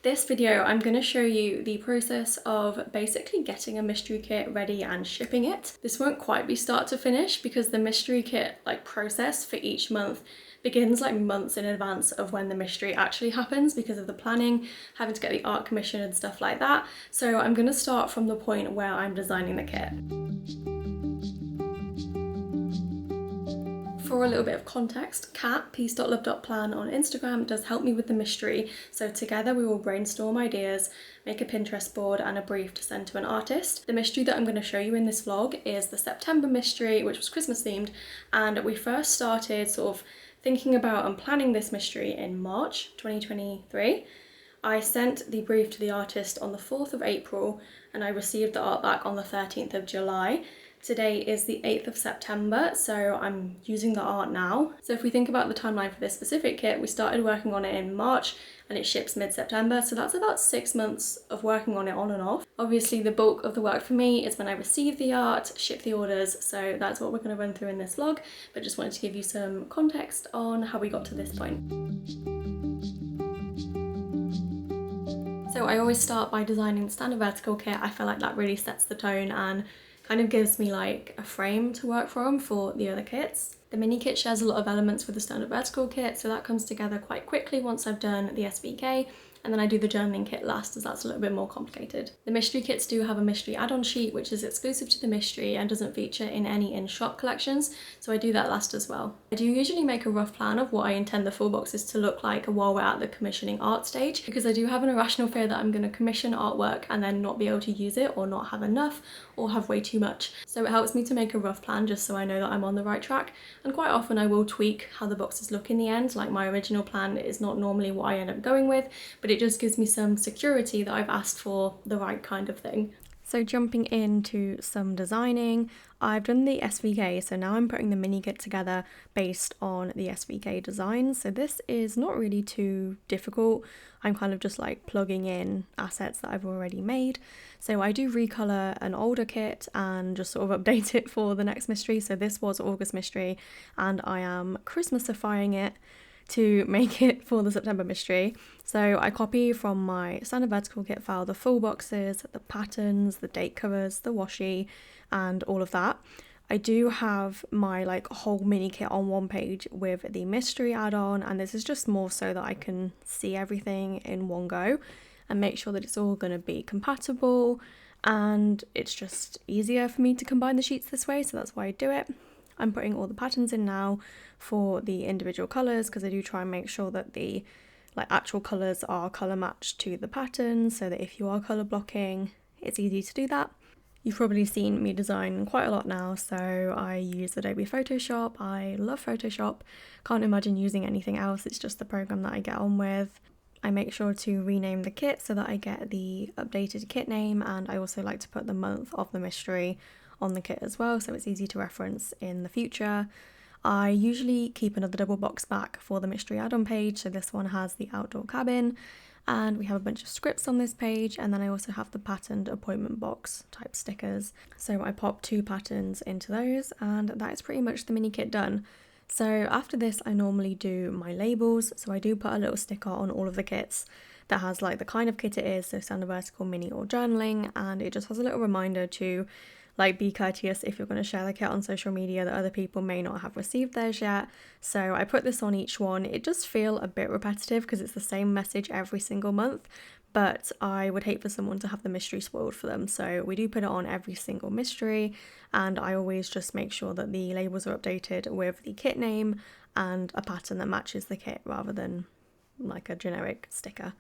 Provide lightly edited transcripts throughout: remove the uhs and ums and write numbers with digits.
This video, I'm going to show you the process of basically getting a mystery kit ready and shipping it. This won't quite be start to finish because the mystery kit process for each month begins months in advance of when the mystery actually happens because of the planning, having to get the art commission and stuff like that. So I'm going to start from the point where I'm designing the kit. For a little bit of context, Kat, peace.love.plan on Instagram, does help me with the mystery, so together we will brainstorm ideas, make a Pinterest board and a brief to send to an artist. The mystery that I'm going to show you in this vlog is the September mystery, which was Christmas themed, and we first started sort of thinking about and planning this mystery in March 2023. I sent the brief to the artist on the 4th of April and I received the art back on the 13th of July. Today is the 8th of September, so I'm using the art now. So if we think about the timeline for this specific kit, we started working on it in March and it ships mid-September, so that's about 6 months of working on it on and off. Obviously the bulk of the work for me is when I receive the art, ship the orders, so that's what we're going to run through in this vlog, but just wanted to give you some context on how we got to this point. So I always start by designing the standard vertical kit. I feel like that really sets the tone and kind of gives me like a frame to work from for the other kits. The mini kit shares a lot of elements with the standard vertical kit, so that comes together quite quickly once I've done the SVK, and then I do the journaling kit last as that's a little bit more complicated. The mystery kits do have a mystery add-on sheet which is exclusive to the mystery and doesn't feature in any in-shop collections, so I do that last as well. I do usually make a rough plan of what I intend the full boxes to look like while we're at the commissioning art stage, because I do have an irrational fear that I'm going to commission artwork and then not be able to use it or not have enough or have way too much. So it helps me to make a rough plan just so I know that I'm on the right track, and quite often I will tweak how the boxes look in the end. Like my original plan is not normally what I end up going with, but it just gives me some security that I've asked for the right kind of thing. So jumping into some designing, I've done the SVK, so now I'm putting the mini kit together based on the SVK design. So this is not really too difficult. I'm kind of just like plugging in assets that I've already made. So I do recolor an older kit and just sort of update it for the next mystery. So this was August mystery and I am Christmasifying it to make it for the September mystery. So I copy from my standard vertical kit file the full boxes, the patterns, the date covers, the washi and all of that. I do have my whole mini kit on one page with the mystery add-on, and this is just more so that I can see everything in one go and make sure that it's all going to be compatible, and it's just easier for me to combine the sheets this way, so that's why I do it. I'm putting all the patterns in now for the individual colours because I do try and make sure that the actual colours are colour matched to the patterns, so that if you are colour blocking it's easy to do that. You've probably seen me design quite a lot now, so I use Adobe Photoshop. I love Photoshop, can't imagine using anything else, it's just the program that I get on with. I make sure to rename the kit so that I get the updated kit name, and I also like to put the month of the mystery on the kit as well, so it's easy to reference in the future. I usually keep another double box back for the mystery add-on page, so this one has the outdoor cabin, and we have a bunch of scripts on this page, and then I also have the patterned appointment box type stickers. So I pop 2 patterns into those, and that is pretty much the mini kit done. So after this I normally do my labels, so I do put a little sticker on all of the kits that has the kind of kit it is, so standard vertical, mini or journaling, and it just has a little reminder to be courteous if you're going to share the kit on social media that other people may not have received theirs yet. So I put this on each one. It does feel a bit repetitive because it's the same message every single month, but I would hate for someone to have the mystery spoiled for them. So we do put it on every single mystery, and I always just make sure that the labels are updated with the kit name and a pattern that matches the kit rather than a generic sticker.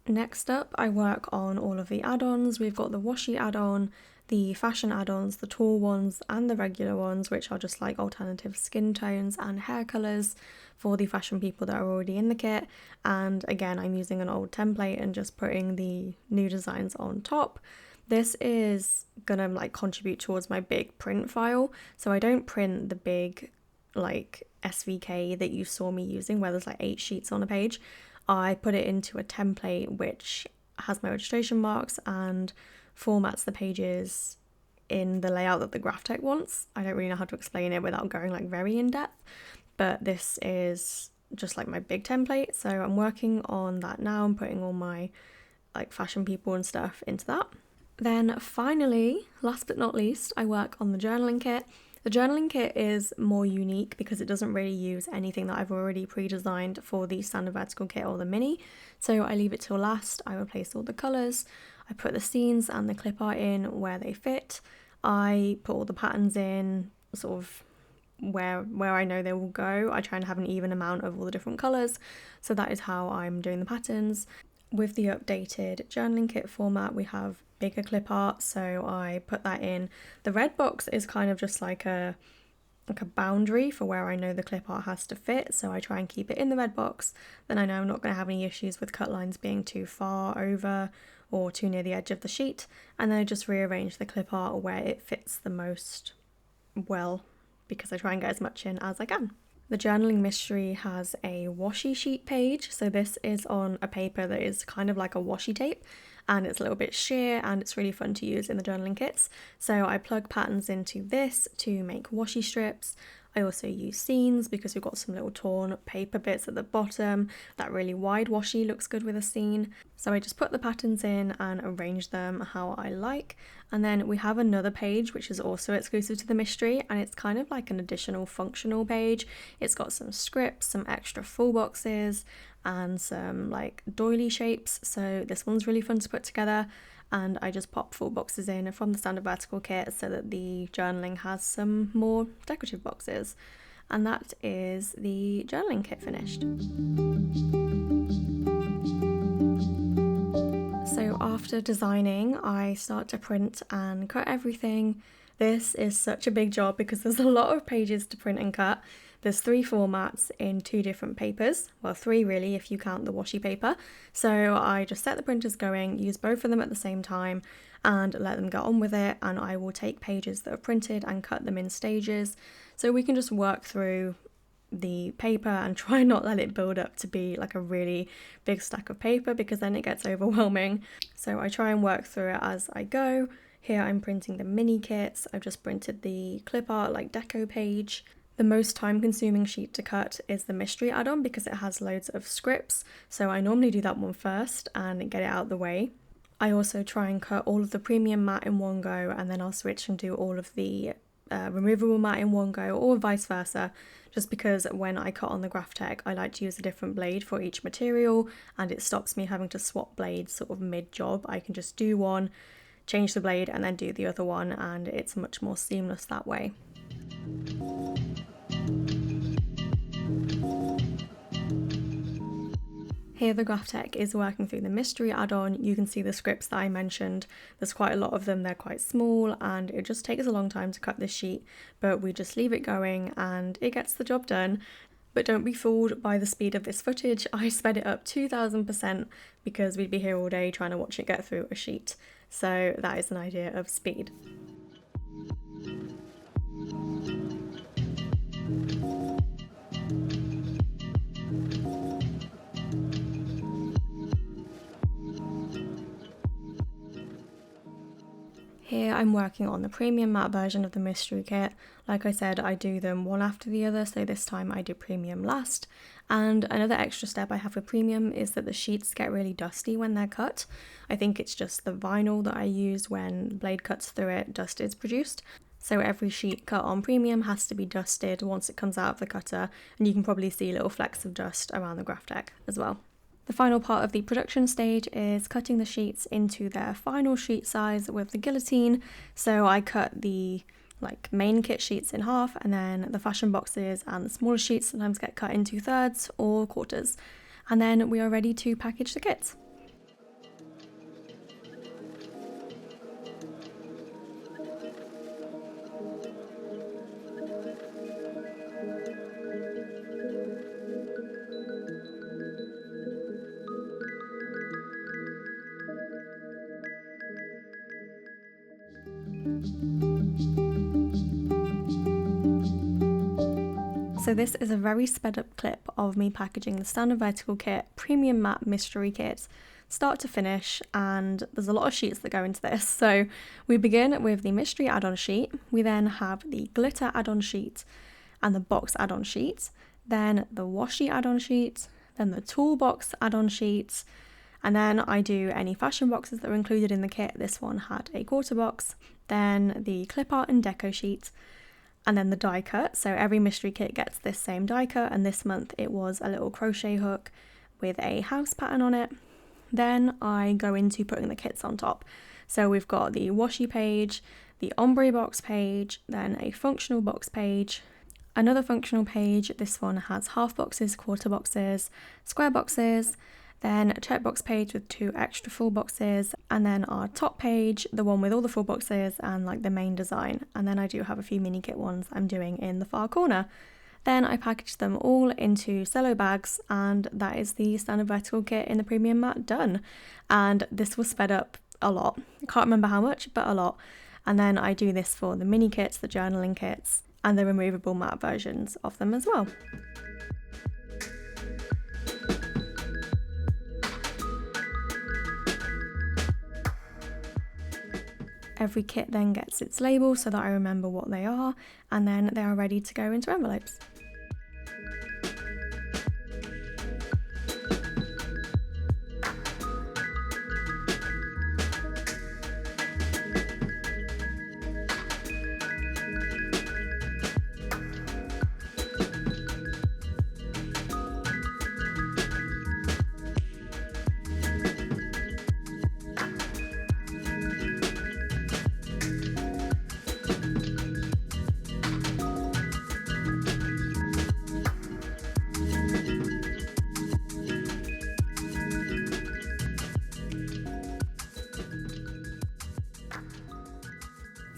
Next up, I work on all of the add-ons. We've got the washi add-on, the fashion add-ons, the tall ones and the regular ones, which are just alternative skin tones and hair colours for the fashion people that are already in the kit. And again, I'm using an old template and just putting the new designs on top. This is gonna contribute towards my big print file, so I don't print the big SVK that you saw me using where there's 8 sheets on a page. I put it into a template which has my registration marks and formats the pages in the layout that the Graphtech wants. I don't really know how to explain it without going very in depth, but this is just my big template. So I'm working on that now. I'm putting all my like fashion people and stuff into that. Then finally, last but not least, I work on the journaling kit. The journaling kit is more unique because it doesn't really use anything that I've already pre-designed for the standard vertical kit or the mini. So I leave it till last. I replace all the colours. I put the scenes and the clip art in where they fit. I put all the patterns in sort of where I know they will go. I try and have an even amount of all the different colours. So that is how I'm doing the patterns. With the updated journaling kit format, we have bigger clip art, so I put that in. The red box is kind of just like a boundary for where I know the clip art has to fit, so I try and keep it in the red box. Then I know I'm not going to have any issues with cut lines being too far over or too near the edge of the sheet, and then I just rearrange the clip art where it fits the most well, because I try and get as much in as I can. The journaling mystery has a washi sheet page, so this is on a paper that is kind of like a washi tape, and it's a little bit sheer and it's really fun to use in the journaling kits. So I plug patterns into this to make washi strips. I also use scenes because we've got some little torn paper bits at the bottom. That really wide washi looks good with a scene. So I just put the patterns in and arrange them how I like. And then we have another page which is also exclusive to the mystery, and it's kind of like an additional functional page. It's got some scripts, some extra full boxes, and some like doily shapes. So this one's really fun to put together. And I just pop full boxes in from the standard vertical kit so that the journaling has some more decorative boxes. And that is the journaling kit finished. So after designing, I start to print and cut everything. This is such a big job because there's a lot of pages to print and cut. There's 3 formats in 2 different papers. Well, 3 really if you count the washi paper. So I just set the printers going, use both of them at the same time and let them get on with it. And I will take pages that are printed and cut them in stages. So we can just work through the paper and try not let it build up to be like a really big stack of paper, because then it gets overwhelming. So I try and work through it as I go. Here I'm printing the mini kits. I've just printed the clip art like deco page. The most time consuming sheet to cut is the mystery add-on because it has loads of scripts, so I normally do that one first and get it out of the way. I also try and cut all of the premium mat in one go, and then I'll switch and do all of the removable mat in one go, or vice versa, just because when I cut on the Graphtec I like to use a different blade for each material, and it stops me having to swap blades sort of mid-job. I can just do one, change the blade and then do the other one, and it's much more seamless that way. Here the Graphtec is working through the mystery add-on. You can see the scripts that I mentioned. There's quite a lot of them, they're quite small, and it just takes a long time to cut this sheet, but we just leave it going and it gets the job done. But don't be fooled by the speed of this footage. I sped it up 2000% because we'd be here all day trying to watch it get through a sheet. So that is an idea of speed. Here I'm working on the premium matte version of the mystery kit. Like I said, I do them one after the other, so this time I do premium last. And another extra step I have with premium is that the sheets get really dusty when they're cut. I think it's just the vinyl that I use when the blade cuts through it, dust is produced. So every sheet cut on premium has to be dusted once it comes out of the cutter, and you can probably see little flecks of dust around the Graphtec as well. The final part of the production stage is cutting the sheets into their final sheet size with the guillotine. So I cut the main kit sheets in half, and then the fashion boxes and the smaller sheets sometimes get cut into thirds or quarters. And then we are ready to package the kits. So this is a very sped up clip of me packaging the standard vertical kit, premium matte mystery kit, start to finish, and there's a lot of sheets that go into this. So we begin with the mystery add-on sheet, we then have the glitter add-on sheet and the box add-on sheet, then the washi add-on sheet, then the toolbox add-on sheet, And then I do any fashion boxes that are included in the kit. This one had a quarter box, then the clip art and deco sheet, and then the die cut. So every mystery kit gets this same die cut, and this month it was a little crochet hook with a house pattern on it. Then I go into putting the kits on top. So we've got the washi page, the ombre box page, then a functional box page, another functional page. This one has half boxes, quarter boxes, square boxes, then a checkbox page with 2 extra full boxes, and then our top page, the one with all the full boxes and like the main design. And then I do have a few mini kit ones I'm doing in the far corner. Then I package them all into cello bags, and that is the standard vertical kit in the premium mat done. And this was sped up a lot. I can't remember how much, but a lot. And then I do this for the mini kits, the journaling kits, and the removable mat versions of them as well. Every kit then gets its label so that I remember what they are, and then they are ready to go into envelopes.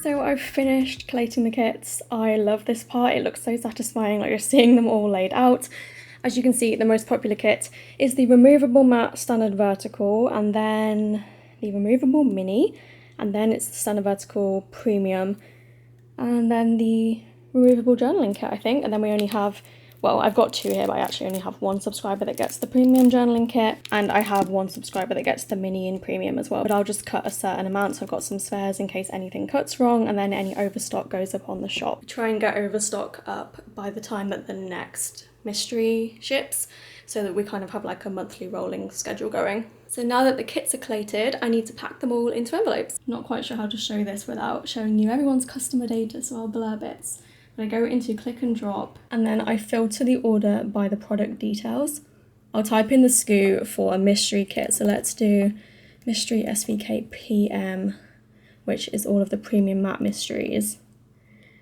So I've finished collating the kits. I love this part. It looks so satisfying, like you're seeing them all laid out. As you can see, the most popular kit is the removable mat standard vertical, and then the removable mini, and then it's the standard vertical premium, and then the removable journaling kit, I think. And then we only have, well, I've got 2 here, but I actually only have 1 subscriber that gets the premium journaling kit, and I have 1 subscriber that gets the mini and premium as well. But I'll just cut a certain amount, so I've got some spares in case anything cuts wrong, and then any overstock goes up on the shop. Try and get overstock up by the time that the next mystery ships, so that we kind of have like a monthly rolling schedule going. So now that the kits are collated, I need to pack them all into envelopes. Not quite sure how to show this without showing you everyone's customer data, so I'll blur bits. I go into click and drop, and then I filter the order by the product details. I'll type in the SKU for a mystery kit. So let's do mystery SVK PM, which is all of the premium mat mysteries.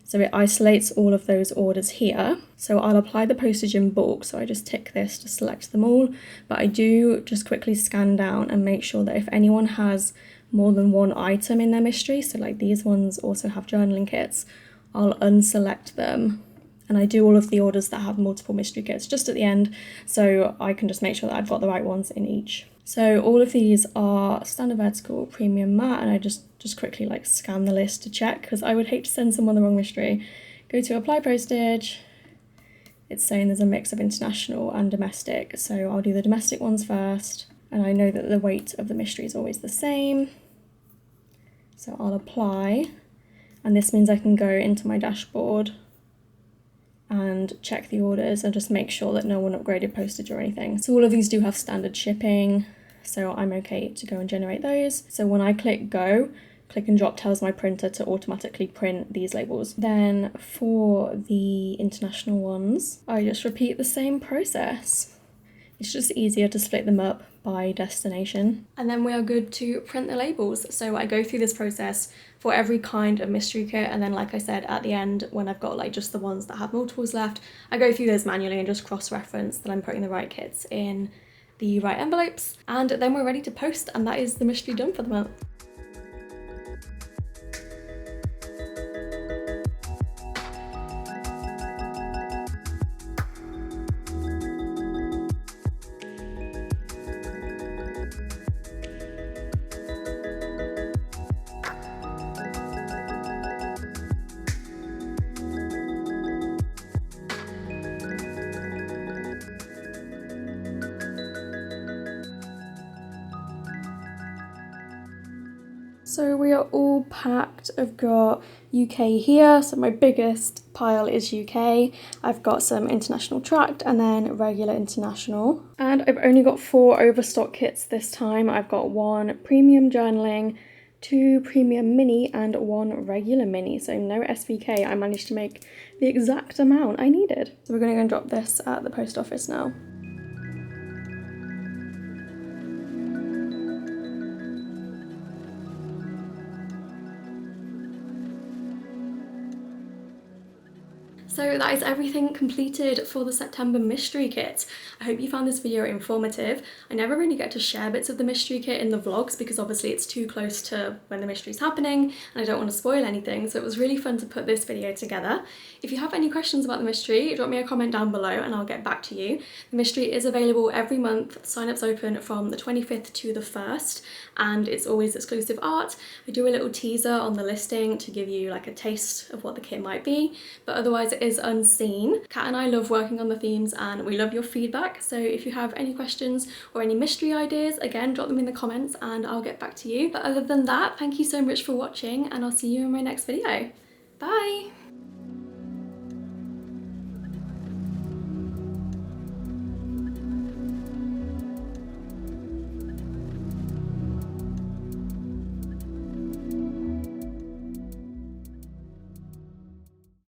So it isolates all of those orders here. So I'll apply the postage in bulk. So I just tick this to select them all, but I do just quickly scan down and make sure that if anyone has more than 1 item in their mystery, so like these ones also have journaling kits, I'll unselect them, and I do all of the orders that have multiple mystery kits just at the end, so I can just make sure that I've got the right ones in each. So all of these are standard vertical premium mat, and I just quickly like scan the list to check, because I would hate to send someone the wrong mystery. Go to apply postage. It's saying there's a mix of international and domestic, so I'll do the domestic ones first, and I know that the weight of the mystery is always the same, so I'll apply. And this means I can go into my dashboard and check the orders and just make sure that no one upgraded postage or anything. So all of these do have standard shipping, so I'm okay to go and generate those. So when I click go, click and drop tells my printer to automatically print these labels. Then for the international ones, I just repeat the same process. It's just easier to split them up by destination. And then we are good to print the labels. So I go through this process for every kind of mystery kit, and then like I said, at the end, when I've got like just the ones that have multiples left, I go through those manually and just cross-reference that I'm putting the right kits in the right envelopes, and then we're ready to post, and that is the mystery done for the month. So we are all packed. I've got UK here, so my biggest pile is UK. I've got some international tracked and then regular international. And I've only got 4 overstock kits this time. I've got 1 premium journaling, 2 premium mini and 1 regular mini, so no SVK. I managed to make the exact amount I needed. So we're gonna go and drop this at the post office now. So that is everything completed for the September mystery kit. I hope you found this video informative. I never really get to share bits of the mystery kit in the vlogs because obviously it's too close to when the mystery's happening and I don't want to spoil anything, so it was really fun to put this video together. If you have any questions about the mystery, drop me a comment down below and I'll get back to you. The mystery is available every month. Sign-ups open from the 25th to the 1st and it's always exclusive art. I do a little teaser on the listing to give you like a taste of what the kit might be, but otherwise it is unseen. Kat and I love working on the themes and we love your feedback, so if you have any questions or any mystery ideas, again drop them in the comments and I'll get back to you. But other than that, thank you so much for watching and I'll see you in my next video. Bye!